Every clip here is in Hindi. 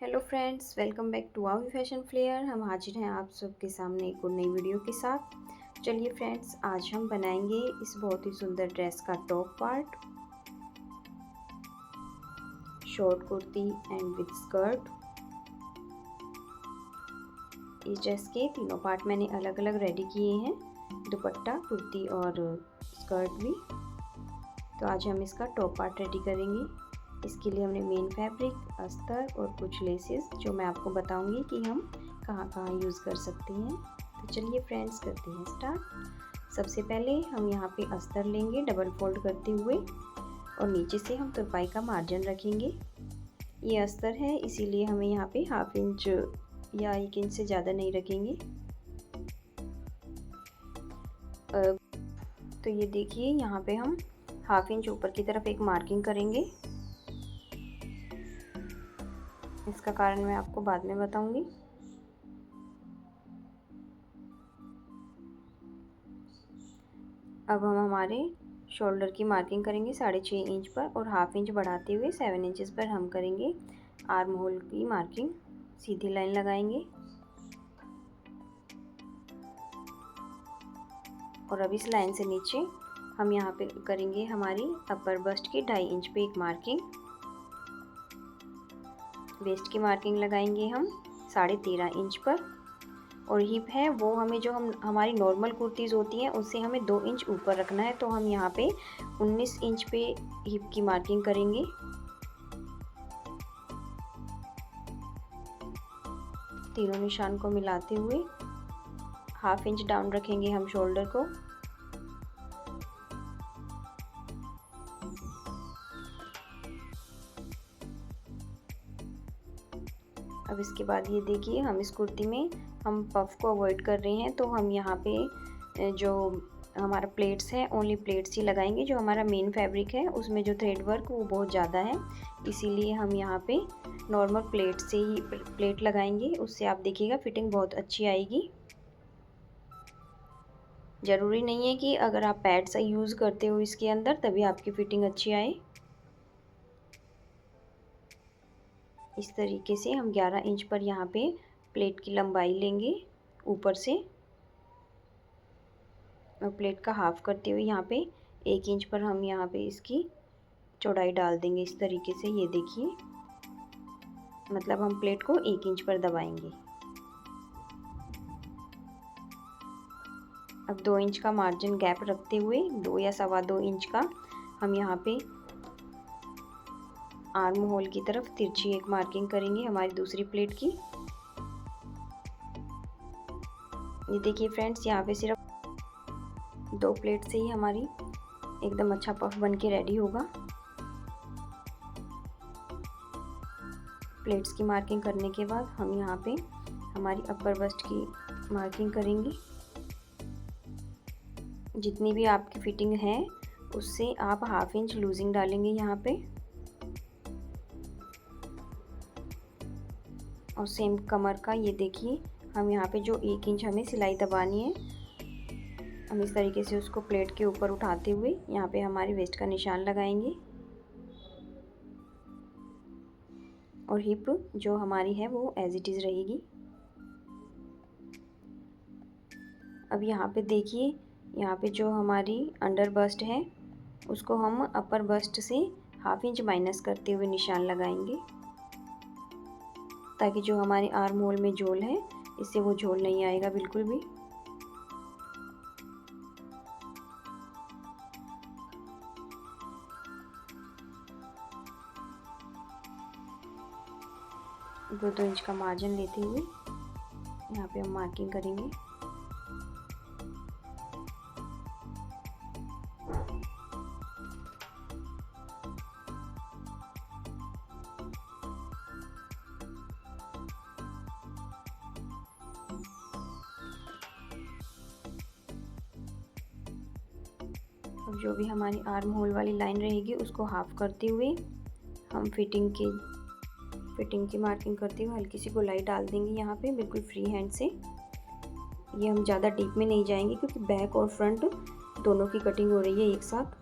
Hello friends, welcome back to our fashion flair. हम हाजिर हैं आप सबके सामने एक और नई वीडियो के साथ। चलिए फ्रेंड्स, आज हम बनाएंगे इस बहुत ही सुंदर ड्रेस का top part, short kurti and with skirt. इस ड्रेस के तीनों पार्ट मैंने अलग अलग रेडी किए हैं, दुपट्टा, कुर्ती और स्कर्ट भी। तो आज हम इसका टॉप पार्ट रेडी करेंगे। इसके लिए हमने मेन फैब्रिक, अस्तर और कुछ लेसेस जो मैं आपको बताऊंगी कि हम कहाँ कहाँ यूज़ कर सकते हैं। तो चलिए फ्रेंड्स, करते हैं स्टार्ट। सबसे पहले हम यहाँ पे अस्तर लेंगे डबल फोल्ड करते हुए, और नीचे से हम तुरपाई का मार्जिन रखेंगे। ये अस्तर है, इसीलिए हमें यहाँ पे 1/2 इंच या 1 इंच से ज़्यादा नहीं रखेंगे। तो ये देखिए, यहाँ पे हम 1/2 इंच ऊपर की तरफ एक मार्किंग करेंगे। इसका कारण मैं आपको बाद में बताऊंगी। अब हम हमारे शोल्डर की मार्किंग करेंगे 6.5 इंच पर, और 1/2 इंच बढ़ाते हुए 7 इंचेस पर हम करेंगे आर्म होल की मार्किंग। सीधी लाइन लगाएंगे और अब इस लाइन से नीचे हम यहाँ पे करेंगे हमारी अपर बस्ट की 2.5 इंच पे एक मार्किंग। वेस्ट की मार्किंग लगाएंगे हम 13.5 इंच पर, और हिप है वो हमें जो हमारी नॉर्मल कुर्तीज़ होती हैं उससे हमें 2 इंच ऊपर रखना है। तो हम यहाँ पे 19 इंच पे हिप की मार्किंग करेंगे। तीनों निशान को मिलाते हुए 1/2 इंच डाउन रखेंगे हम शोल्डर को। अब इसके बाद ये देखिए, हम इस कुर्ती में हम पफ को अवॉइड कर रहे हैं, तो हम यहाँ पे जो हमारा प्लेट्स है ओनली प्लेट्स ही लगाएंगे। जो हमारा मेन फैब्रिक है उसमें जो थ्रेड वर्क वो बहुत ज़्यादा है, इसीलिए हम यहाँ पे नॉर्मल प्लेट से ही प्लेट लगाएंगे। उससे आप देखिएगा फिटिंग बहुत अच्छी आएगी। ज़रूरी नहीं है कि अगर आप पैड से यूज़ करते हो इसके अंदर तभी आपकी फिटिंग अच्छी आए। इस तरीके से हम 11 इंच पर यहाँ पे प्लेट की लंबाई लेंगे ऊपर से, और प्लेट का हाफ करते हुए यहाँ पे 1 इंच पर हम यहाँ पे इसकी चौड़ाई डाल देंगे इस तरीके से। ये देखिए, मतलब हम प्लेट को 1 इंच पर दबाएंगे। अब 2 इंच का मार्जिन गैप रखते हुए 2 या 2.25 इंच का हम यहाँ पे आर्म होल की तरफ तिरछी एक मार्किंग करेंगे हमारी दूसरी प्लेट की। ये देखिए फ्रेंड्स, यहाँ पे सिर्फ 2 प्लेट से ही हमारी एकदम अच्छा पफ बन के रेडी होगा। प्लेट्स की मार्किंग करने के बाद हम यहाँ पे हमारी अपर बस्ट की मार्किंग करेंगे। जितनी भी आपकी फिटिंग है उससे आप 1/2 इंच लूजिंग डालेंगे यहाँ पे, और सेम कमर का ये देखिए, हम यहाँ पे जो 1 इंच हमें सिलाई दबानी है, हम इस तरीके से उसको प्लेट के ऊपर उठाते हुए यहाँ पे हमारी वेस्ट का निशान लगाएंगे, और हिप जो हमारी है वो एज इट इज़ रहेगी। अब यहाँ पे देखिए, यहाँ पे जो हमारी अंडर बस्ट है उसको हम अपर बस्ट से 1/2 इंच माइनस करते हुए निशान लगाएंगे, ताकि जो हमारे आर्म होल में झोल है इससे वो झोल नहीं आएगा बिल्कुल भी। दो 2 इंच का मार्जिन लेते हुए यहाँ पे हम मार्किंग करेंगे। अब जो भी हमारी आर्म होल वाली लाइन रहेगी उसको हाफ करते हुए हम फिटिंग की मार्किंग करते हुए हल्की सी गोलाई डाल देंगे यहाँ पे, बिल्कुल फ्री हैंड से। ये हम ज़्यादा डीप में नहीं जाएंगे क्योंकि बैक और फ्रंट दोनों की कटिंग हो रही है एक साथ।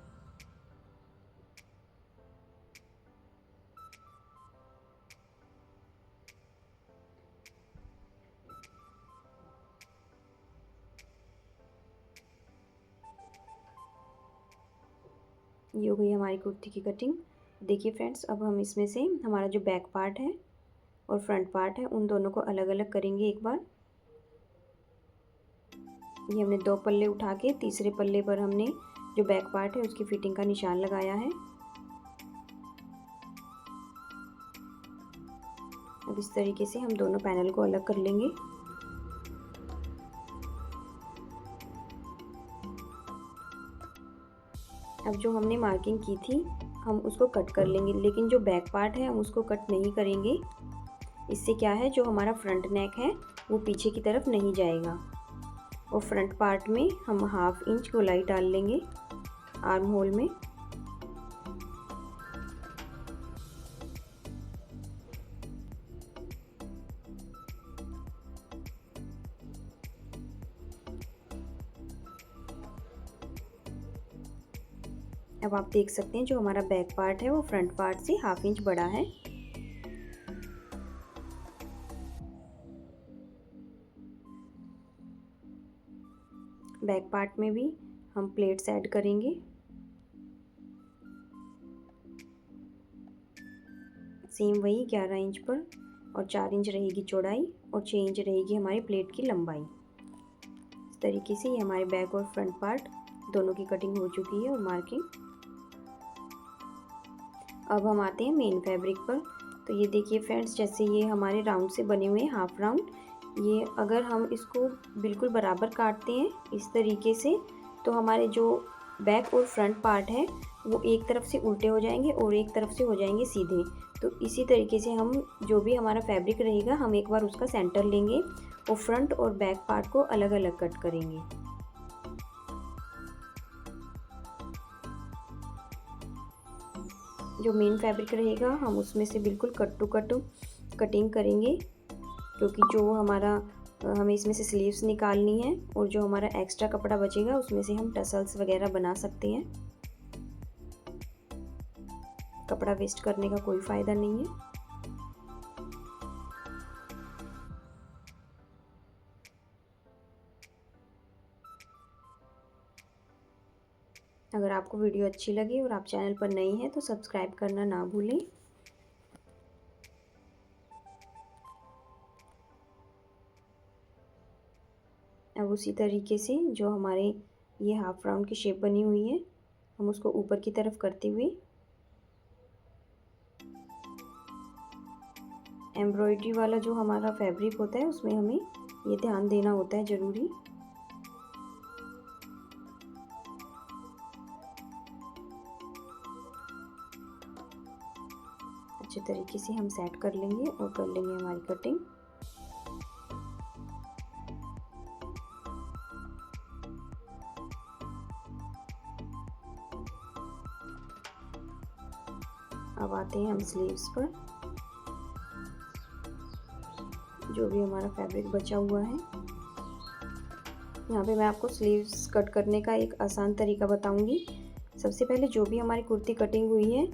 ये हो गई हमारी कुर्ती की कटिंग। देखिए फ्रेंड्स, अब हम इसमें से हमारा जो बैक पार्ट है और फ्रंट पार्ट है उन दोनों को अलग अलग करेंगे एक बार। ये हमने 2 पल्ले उठा के तीसरे पल्ले पर हमने जो बैक पार्ट है उसकी फिटिंग का निशान लगाया है। अब इस तरीके से हम दोनों पैनल को अलग कर लेंगे। अब जो हमने मार्किंग की थी हम उसको कट कर लेंगे, लेकिन जो बैक पार्ट है हम उसको कट नहीं करेंगे। इससे क्या है, जो हमारा फ्रंट नेक है वो पीछे की तरफ नहीं जाएगा। और फ्रंट पार्ट में हम 1/2 इंच गोलाई डाल लेंगे आर्म होल में। अब आप देख सकते हैं जो हमारा बैक पार्ट है वो फ्रंट पार्ट से 1/2 इंच बड़ा है। बैक पार्ट में भी हम प्लेट्स ऐड करेंगे। सेम वही 11 इंच पर, और 4 इंच रहेगी चौड़ाई और 6 इंच रहेगी हमारी प्लेट की लंबाई। इस तरीके से ये हमारे बैक और फ्रंट पार्ट दोनों की कटिंग हो चुकी है और मार्किंग। अब हम आते हैं मेन फैब्रिक पर। तो ये देखिए फ्रेंड्स, जैसे ये हमारे राउंड से बने हुए हैं, हाफ राउंड, ये अगर हम इसको बिल्कुल बराबर काटते हैं इस तरीके से, तो हमारे जो बैक और फ्रंट पार्ट है वो एक तरफ से उल्टे हो जाएंगे और एक तरफ से हो जाएंगे सीधे। तो इसी तरीके से हम जो भी हमारा फैब्रिक रहेगा हम एक बार उसका सेंटर लेंगे और फ्रंट और बैक पार्ट को अलग अलग कट करेंगे। जो मेन फैब्रिक रहेगा हम उसमें से बिल्कुल कट टू कट कटिंग करेंगे, क्योंकि जो हमारा हमें इसमें से स्लीव्स निकालनी है और जो हमारा एक्स्ट्रा कपड़ा बचेगा उसमें से हम टसल्स वगैरह बना सकते हैं। कपड़ा वेस्ट करने का कोई फ़ायदा नहीं है। अगर आपको वीडियो अच्छी लगी और आप चैनल पर नई हैं तो सब्सक्राइब करना ना भूलें। अब उसी तरीके से जो हमारे ये हाफ राउंड की शेप बनी हुई है हम उसको ऊपर की तरफ करते हुए एम्ब्रॉयडरी वाला जो हमारा फैब्रिक होता है उसमें हमें ये ध्यान देना होता है ज़रूरी। अच्छे तरीके से हम सेट कर लेंगे और कर लेंगे हमारी कटिंग। अब आते हैं हम स्लीव्स पर। जो भी हमारा फैब्रिक बचा हुआ है, यहाँ पे मैं आपको स्लीव्स कट करने का एक आसान तरीका बताऊंगी। सबसे पहले जो भी हमारी कुर्ती कटिंग हुई है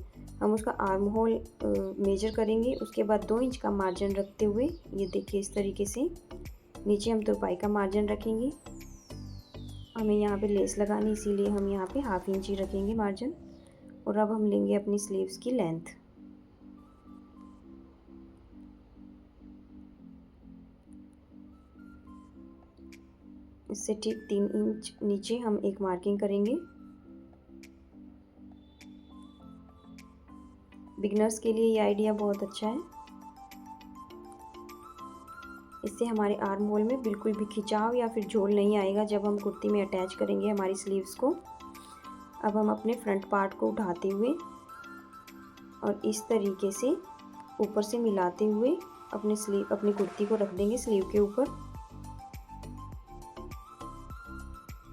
हम उसका आर्म होल मेजर करेंगे। उसके बाद 2 इंच का मार्जिन रखते हुए, ये देखिए इस तरीके से नीचे हम तुरपाई का मार्जिन रखेंगे। हमें यहाँ पे लेस लगानी, इसीलिए हम यहाँ पे 1/2 इंच ही रखेंगे मार्जिन। और अब हम लेंगे अपनी स्लीव्स की लेंथ। इससे ठीक 3 इंच नीचे हम एक मार्किंग करेंगे। बिगनर्स के लिए ये आइडिया बहुत अच्छा है। इससे हमारे आर्म होल में बिल्कुल भी खिंचाव या फिर झोल नहीं आएगा जब हम कुर्ती में अटैच करेंगे हमारी स्लीव्स को। अब हम अपने फ्रंट पार्ट को उठाते हुए और इस तरीके से ऊपर से मिलाते हुए अपनी कुर्ती को रख देंगे स्लीव के ऊपर।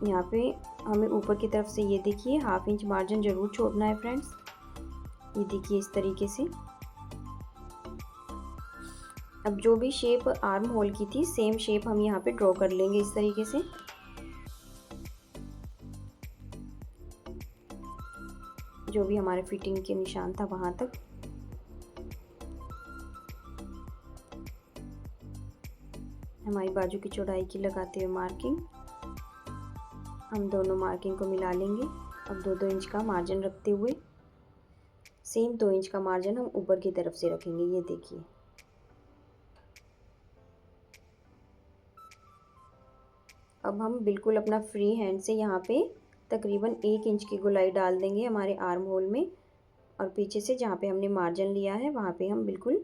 यहाँ पे हमें ऊपर की तरफ से ये देखिए 1/2 इंच मार्जिन ज़रूर छोड़ना है फ्रेंड्स। ये देखिए इस तरीके से। अब जो भी शेप आर्म होल की थी सेम शेप हम यहाँ पे ड्रॉ कर लेंगे इस तरीके से। जो भी हमारे फिटिंग के निशान था वहाँ तक। हमारी बाजू की चौड़ाई की लगाते हुए मार्किंग, हम दोनों मार्किंग को मिला लेंगे। अब 2-2 इंच का मार्जिन रखते हुए सेम 2 इंच का मार्जिन हम ऊपर की तरफ से रखेंगे। ये देखिए, अब हम बिल्कुल अपना फ्री हैंड से यहाँ पे तकरीबन 1 इंच की गोलाई डाल देंगे हमारे आर्म होल में, और पीछे से जहाँ पे हमने मार्जिन लिया है वहाँ पे हम बिल्कुल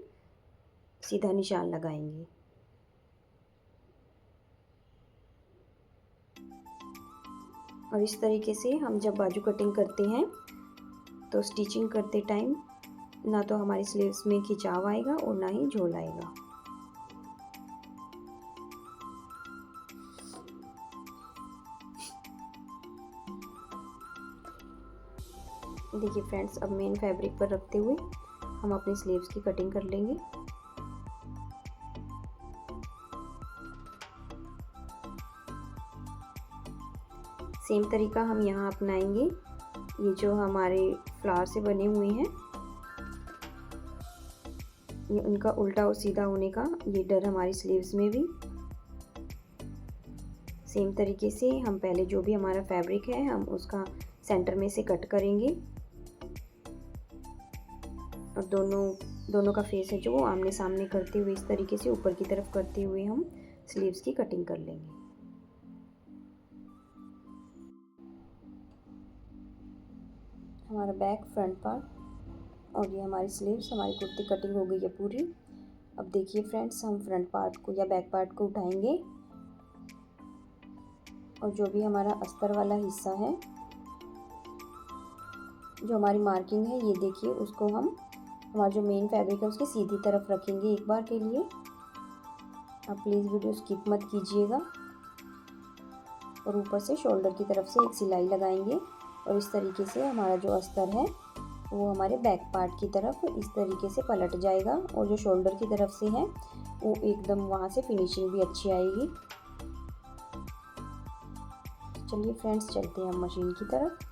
सीधा निशान लगाएंगे। और इस तरीके से हम जब बाजू कटिंग करते हैं तो स्टिचिंग करते टाइम ना तो हमारी स्लीव्स में खिंचाव आएगा और ना ही झोल आएगा। देखिए फ्रेंड्स, अब मेन फैब्रिक पर रखते हुए हम अपनी स्लीव्स की कटिंग कर लेंगे। सेम तरीका हम यहाँ अपनाएंगे। ये जो हमारे फ्लावर से बने हुए हैं, ये उनका उल्टा और सीधा होने का ये डर हमारी स्लीव्स में भी। सेम तरीके से हम पहले जो भी हमारा फैब्रिक है हम उसका सेंटर में से कट करेंगे, और दोनों का फेस है जो वो आमने सामने करते हुए इस तरीके से ऊपर की तरफ करते हुए हम स्लीव्स की कटिंग कर लेंगे। हमारा बैक फ्रंट पार्ट और ये हमारी स्लीव्स, हमारी कुर्ती कटिंग हो गई है पूरी। अब देखिए फ्रेंड्स, हम फ्रंट पार्ट को या बैक पार्ट को उठाएंगे और जो भी हमारा अस्तर वाला हिस्सा है, जो हमारी मार्किंग है, ये देखिए उसको हम हमारा जो मेन फैब्रिक है उसकी सीधी तरफ रखेंगे एक बार के लिए। आप प्लीज़ वीडियो स्किप मत कीजिएगा। और ऊपर से शोल्डर की तरफ से एक सिलाई लगाएंगे और इस तरीके से हमारा जो अस्तर है वो हमारे बैक पार्ट की तरफ इस तरीके से पलट जाएगा, और जो शोल्डर की तरफ से है वो एकदम वहाँ से फिनिशिंग भी अच्छी आएगी। चलिए फ्रेंड्स, चलते हैं हम मशीन की तरफ।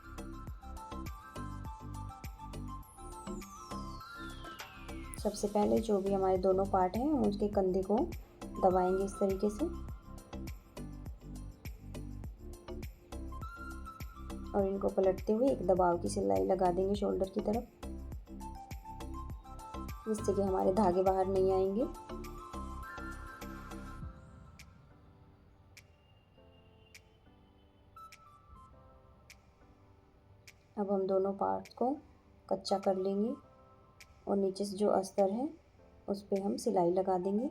सबसे पहले जो भी हमारे दोनों पार्ट हैं हम उसके कंधे को दबाएंगे इस तरीके से, और इनको पलटते हुए एक दबाव की सिलाई लगा देंगे शोल्डर की तरफ, जिससे कि हमारे धागे बाहर नहीं आएंगे। अब हम दोनों पार्ट्स को कच्चा कर लेंगे और नीचे से जो अस्तर है उस पर हम सिलाई लगा देंगे।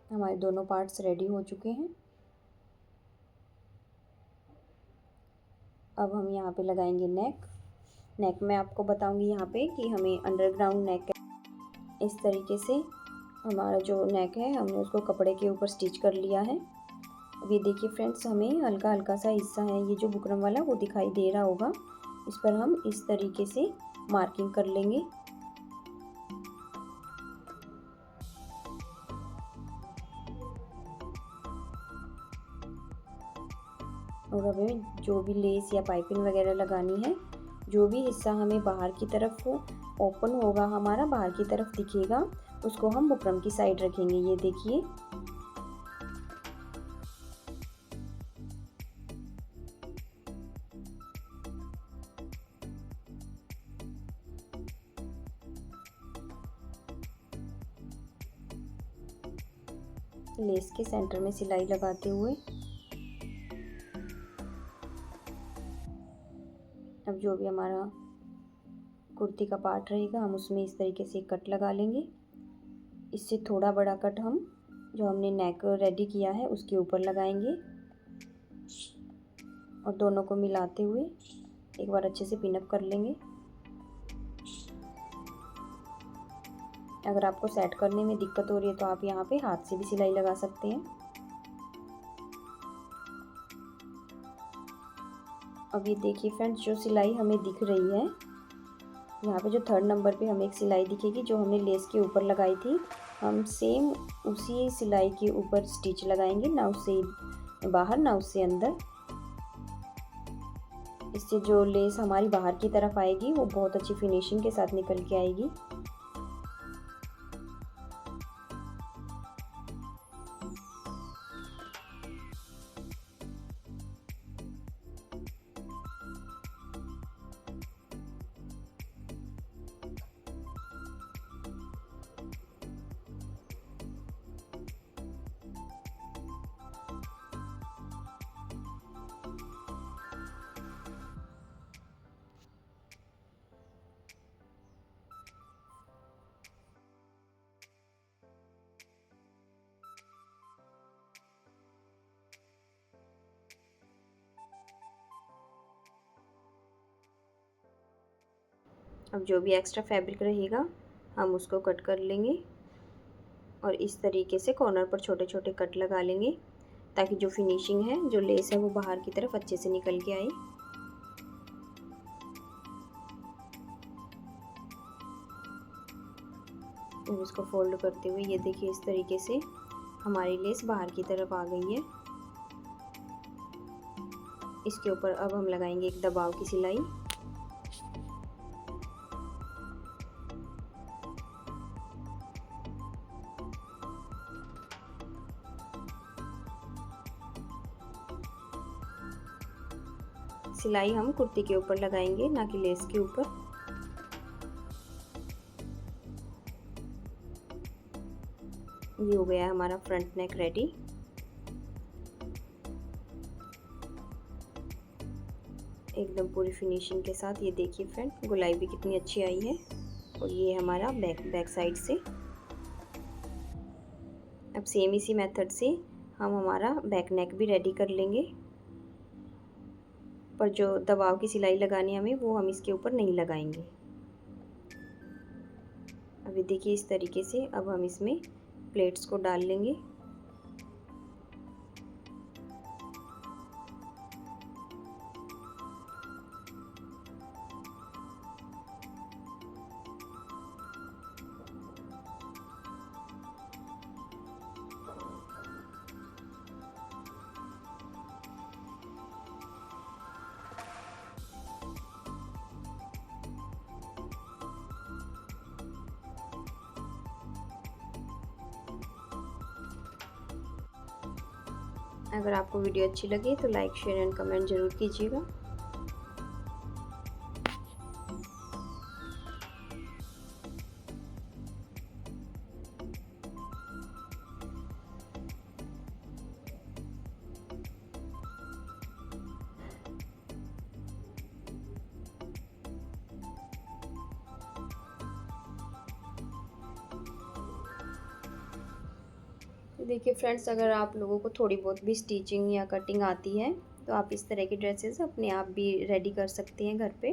हमारे दोनों पार्ट्स रेडी हो चुके हैं। अब हम यहाँ पे लगाएंगे नेक में आपको बताऊंगी यहाँ पे कि हमें अंडरग्राउंड नेक इस तरीके से हमारा जो नेक है हमने उसको कपड़े के ऊपर स्टिच कर लिया है। अब ये देखिए फ्रेंड्स, हमें हल्का हल्का सा हिस्सा है ये जो बुकरम वाला वो दिखाई दे रहा होगा, इस पर हम इस तरीके से मार्किंग कर लेंगे। और हमें जो भी लेस या पाइपिंग वगैरह लगानी है, जो भी हिस्सा हमें बाहर की तरफ ओपन होगा, हमारा बाहर की तरफ दिखेगा, उसको हम बुकरम की साइड रखेंगे। ये देखिए, लेस के सेंटर में सिलाई लगाते हुए अब जो भी हमारा कुर्ती का पार्ट रहेगा हम उसमें इस तरीके से कट लगा लेंगे। इससे थोड़ा बड़ा कट हम जो हमने नेक रेडी किया है उसके ऊपर लगाएंगे और दोनों को मिलाते हुए एक बार अच्छे से पिनअप कर लेंगे। अगर आपको सेट करने में दिक्कत हो रही है तो आप यहाँ पे हाथ से भी सिलाई लगा सकते हैं। अब ये देखिए फ्रेंड्स, जो सिलाई हमें दिख रही है यहाँ पे जो 3rd नंबर पे हमें एक सिलाई दिखेगी जो हमने लेस के ऊपर लगाई थी, हम सेम उसी सिलाई के ऊपर स्टिच लगाएंगे, ना उससे बाहर ना उससे अंदर। इससे जो लेस हमारी बाहर की तरफ आएगी वो बहुत अच्छी फिनिशिंग के साथ निकल के आएगी। अब जो भी एक्स्ट्रा फैब्रिक रहेगा हम उसको कट कर लेंगे और इस तरीके से कॉर्नर पर छोटे छोटे कट लगा लेंगे ताकि जो फिनिशिंग है, जो लेस है, वो बाहर की तरफ अच्छे से निकल के आए। अब इसको फोल्ड करते हुए ये देखिए इस तरीके से हमारी लेस बाहर की तरफ आ गई है। इसके ऊपर अब हम लगाएंगे एक दबाव की सिलाई। सिलाई हम कुर्ती के ऊपर लगाएंगे, ना कि लेस के ऊपर। ये हो गया हमारा फ्रंट नेक रेडी। एकदम पूरी फिनिशिंग के साथ। ये देखिए फ्रेंड, गुलाई भी कितनी अच्छी आई है। और ये हमारा बैक साइड से। अब सेम इसी मेथड से हम हमारा बैक नेक भी रेडी कर लेंगे, पर जो दबाव की सिलाई लगानी है हमें, वो हम इसके ऊपर नहीं लगाएंगे। अभी देखिए इस तरीके से अब हम इसमें प्लेट्स को डाल लेंगे। अगर आपको वीडियो अच्छी लगी तो लाइक, शेयर एंड कमेंट ज़रूर कीजिएगा। देखिए फ्रेंड्स, अगर आप लोगों को थोड़ी बहुत भी स्टिचिंग या कटिंग आती है तो आप इस तरह की ड्रेसेस अपने आप भी रेडी कर सकते हैं घर पे।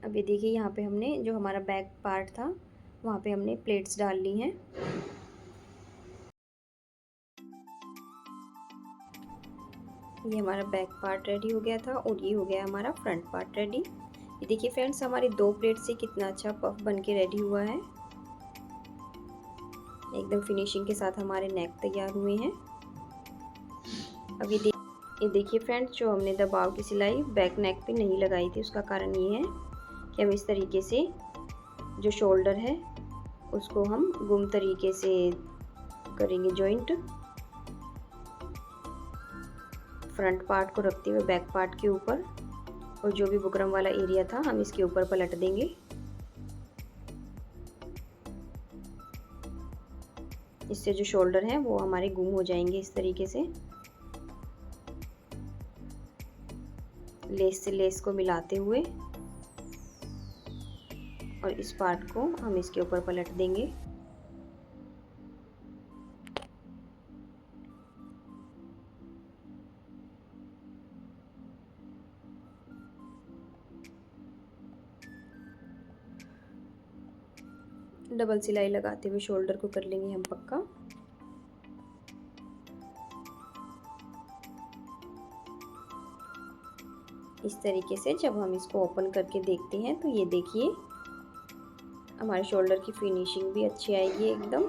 अभी देखिए यहाँ पे हमने जो हमारा बैक पार्ट था वहाँ पे हमने प्लेट्स डाल ली हैं। ये हमारा बैक पार्ट रेडी हो गया था और ये हो गया हमारा फ्रंट पार्ट रेडी। ये देखिए फ्रेंड्स, हमारी 2 प्लेट से कितना अच्छा पफ बन के रेडी हुआ है। एकदम फिनिशिंग के साथ हमारे नेक तैयार हुए हैं। अब ये देखिए फ्रेंड्स, जो हमने दबाव की सिलाई बैक नेक पे नहीं लगाई थी, उसका कारण ये है कि हम इस तरीके से जो शोल्डर है उसको हम गुम तरीके से करेंगे जॉइंट। फ्रंट पार्ट को रखते हुए बैक पार्ट के ऊपर, और जो भी बुकरम वाला एरिया था हम इसके ऊपर पलट देंगे। इससे जो शोल्डर है वो हमारे गुम हो जाएंगे इस तरीके से। लेस से लेस को मिलाते हुए और इस पार्ट को हम इसके ऊपर पलट देंगे। डबल सिलाई लगाते हुए शोल्डर को कर लेंगे हम पक्का। इस तरीके से जब हम इसको ओपन करके देखते हैं तो ये देखिए हमारे शोल्डर की फिनिशिंग भी अच्छी आएगी एकदम।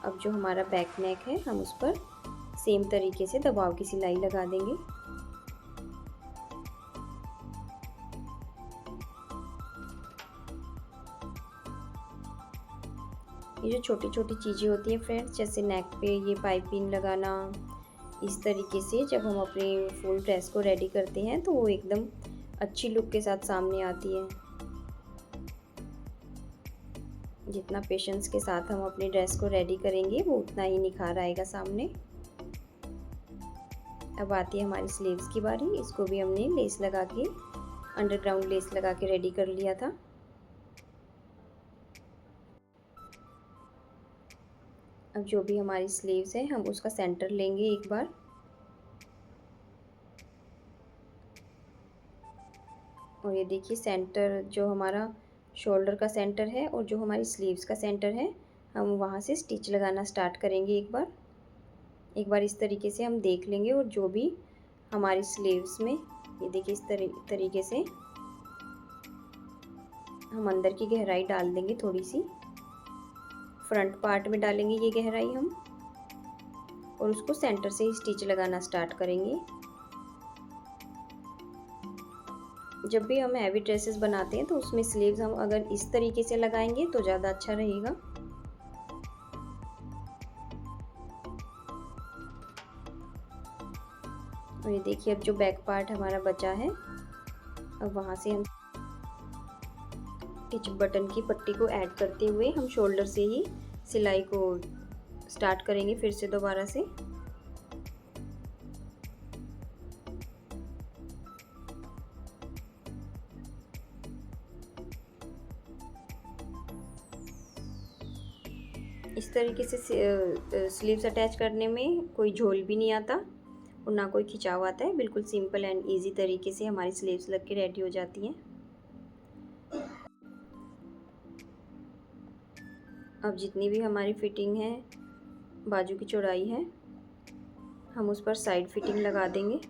अब जो हमारा बैक नेक है हम उस पर सेम तरीके से दबाव की सिलाई लगा देंगे। ये जो छोटी छोटी चीज़ें होती हैं फ्रेंड्स, जैसे नेक पे ये पाइपिंग लगाना, इस तरीके से जब हम अपनी फुल ड्रेस को रेडी करते हैं तो वो एकदम अच्छी लुक के साथ सामने आती है। जितना पेशेंस के साथ हम अपनी ड्रेस को रेडी करेंगे वो उतना ही निखार आएगा सामने। अब आती है हमारी स्लीव्स की बारी। इसको भी हमने लेस लगा के, अंडरग्राउंड लेस लगा के रेडी कर लिया था। अब जो भी हमारी स्लीव्स है हम उसका सेंटर लेंगे एक बार। और ये देखिए सेंटर जो हमारा शोल्डर का सेंटर है और जो हमारी स्लीव्स का सेंटर है, हम वहाँ से स्टिच लगाना स्टार्ट करेंगे। एक बार इस तरीके से हम देख लेंगे और जो भी हमारी स्लीव्स में, ये देखिए इस तरीके से हम अंदर की गहराई डाल देंगे। थोड़ी सी फ्रंट पार्ट में डालेंगे ये गहराई हम, और उसको सेंटर से ही स्टिच लगाना स्टार्ट करेंगे। जब भी हम हैवी ड्रेसेस बनाते हैं तो उसमें स्लीव्स हम अगर इस तरीके से लगाएंगे तो ज़्यादा अच्छा रहेगा। और ये देखिए अब जो बैक पार्ट हमारा बचा है, अब वहाँ से हम स्टिच बटन की पट्टी को ऐड करते हुए हम शोल्डर से ही सिलाई को स्टार्ट करेंगे फिर से दोबारा से। इस तरीके से स्लीव्स अटैच करने में कोई झोल भी नहीं आता और ना कोई खिंचाव आता है। बिल्कुल सिंपल एंड इजी तरीके से हमारी स्लीव्स लग के रेडी हो जाती हैं। अब जितनी भी हमारी फिटिंग है, बाजू की चौड़ाई है, हम उस पर साइड फिटिंग लगा देंगे।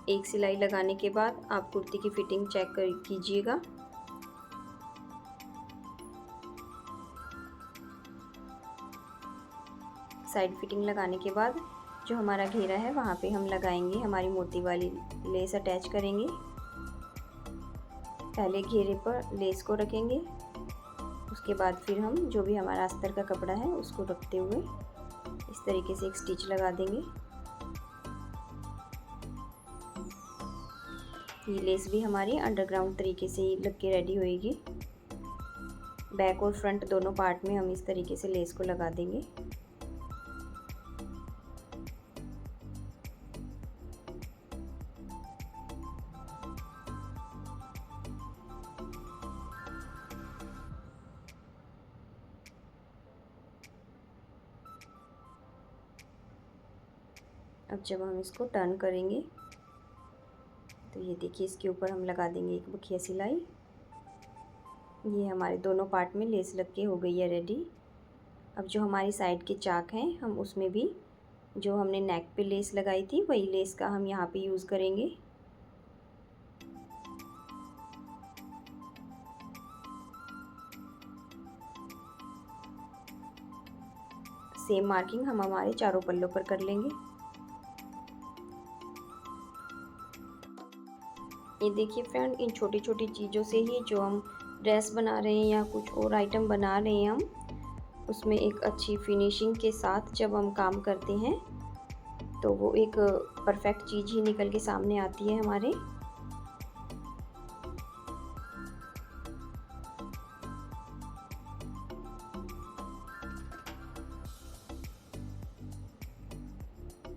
एक सिलाई लगाने के बाद आप कुर्ती की फिटिंग चेक कीजिएगा। साइड फिटिंग लगाने के बाद जो हमारा घेरा है वहाँ पे हम लगाएंगे हमारी मोती वाली लेस अटैच करेंगे। पहले घेरे पर लेस को रखेंगे, उसके बाद फिर हम जो भी हमारा अस्तर का कपड़ा है उसको रखते हुए इस तरीके से एक स्टिच लगा देंगे। ये लेस भी हमारी अंडरग्राउंड तरीके से ही लग के रेडी होएगी। बैक और फ्रंट दोनों पार्ट में हम इस तरीके से लेस को लगा देंगे। अब जब हम इसको टर्न करेंगे तो ये देखिए इसके ऊपर हम लगा देंगे एक बखिया सिलाई। ये हमारे दोनों पार्ट में लेस लग के हो गई है रेडी। अब जो हमारी साइड के चाक हैं हम उसमें भी जो हमने नेक पे लेस लगाई थी वही लेस का हम यहाँ पे यूज़ करेंगे। सेम मार्किंग हम हमारे चारों पल्लों पर कर लेंगे। ये देखिए फ्रेंड, इन छोटी छोटी चीज़ों से ही जो हम ड्रेस बना रहे हैं या कुछ और आइटम बना रहे हैं हम उसमें एक अच्छी फिनिशिंग के साथ जब हम काम करते हैं तो वो एक परफेक्ट चीज़ ही निकल के सामने आती है हमारे।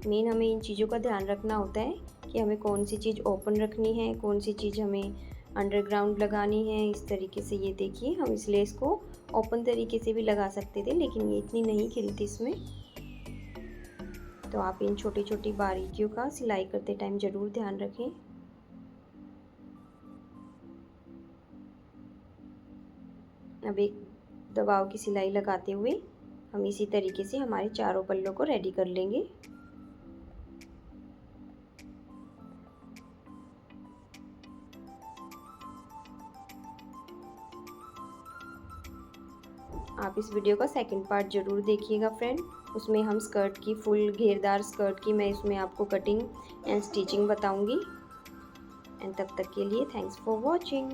मेन हमें इन चीज़ों का ध्यान रखना होता है कि हमें कौन सी चीज़ ओपन रखनी है, कौन सी चीज़ हमें अंडरग्राउंड लगानी है। इस तरीके से ये देखिए हम इस लेस को ओपन तरीके से भी लगा सकते थे लेकिन ये इतनी नहीं खिलती इसमें। तो आप इन छोटी छोटी बारीकियों का सिलाई करते टाइम ज़रूर ध्यान रखें। अब एक दबाव की सिलाई लगाते हुए हम इसी तरीके से हमारे चारों पल्लों को रेडी कर लेंगे। आप इस वीडियो का सेकंड पार्ट ज़रूर देखिएगा फ्रेंड। उसमें हम स्कर्ट की फुल घेरदार स्कर्ट की मैं इसमें आपको कटिंग एंड स्टिचिंग बताऊंगी। एंड तब तक के लिए थैंक्स फॉर वॉचिंग।